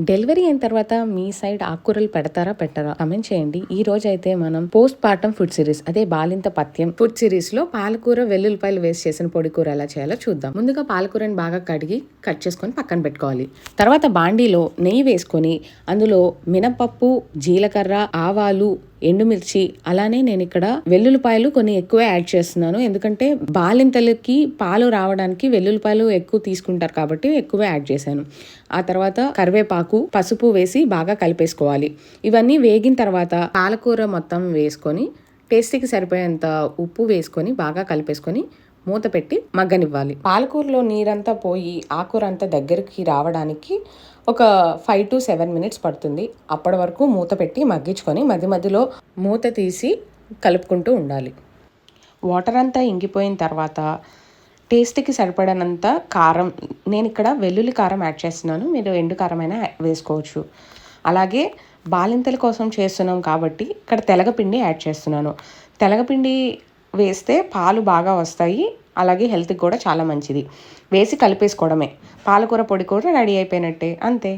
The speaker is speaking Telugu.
డెలివరీ అయిన తర్వాత మీ సైడ్ ఆకుకూరలు పెడతారా పెట్టరా కమెంట్ చేయండి. ఈ రోజు అయితే మనం పోస్ట్ పార్టం ఫుడ్ సిరీస్ అదే బాలింత పథ్యం ఫుడ్ సిరీస్ లో పాలకూర వెల్లుల్లిపాయలు వేస్ట్ చేసిన పొడి కూర ఎలా చేయాలో చూద్దాం. ముందుగా పాలకూరని బాగా కడిగి కట్ చేసుకొని పక్కన పెట్టుకోవాలి. తర్వాత బాండీలో నెయ్యి వేసుకొని అందులో మినపప్పు, జీలకర్ర, ఆవాలు, ఎండుమిర్చి, అలానే నేను ఇక్కడ వెల్లుల్లిపాయలు కొన్ని ఎక్కువ యాడ్ చేస్తున్నాను. ఎందుకంటే బాలింతలకి పాలు రావడానికి వెల్లుల్లిపాయలు ఎక్కువ తీసుకుంటారు కాబట్టి ఎక్కువ యాడ్ చేశాను. ఆ తర్వాత కరివేపాకు, పసుపు వేసి బాగా కలిపేసుకోవాలి. ఇవన్నీ వేగిన తర్వాత పాలకూర మొత్తం వేసుకొని టేస్ట్కి సరిపోయేంత ఉప్పు వేసుకొని బాగా కలిపేసుకొని మూత పెట్టి మగ్గనివ్వాలి. పాలకూరలో నీరంతా పోయి ఆకూర అంతా దగ్గరికి రావడానికి ఒక 5 to 7 minutes పడుతుంది. అప్పటి వరకు మూత పెట్టి మగ్గించుకొని మధ్య మధ్యలో మూత తీసి కలుపుకుంటూ ఉండాలి. వాటర్ అంతా ఇంగిపోయిన తర్వాత టేస్ట్కి సరిపడనంత కారం, నేను ఇక్కడ వెల్లుల్లి కారం యాడ్ చేస్తున్నాను, మీరు ఎండు కారమైనా వేసుకోవచ్చు. అలాగే బాలింతల కోసం చేస్తున్నాం కాబట్టి ఇక్కడ తెలగపిండి యాడ్ చేస్తున్నాను. తెలగపిండి వేస్తే పాలు బాగా వస్తాయి, అలాగే హెల్త్కి కూడా చాలా మంచిది. వేసి కలిపేసుకోవడమే. పాలకూర పొడి కూడా రెడీ అయిపోయినట్టే, అంతే.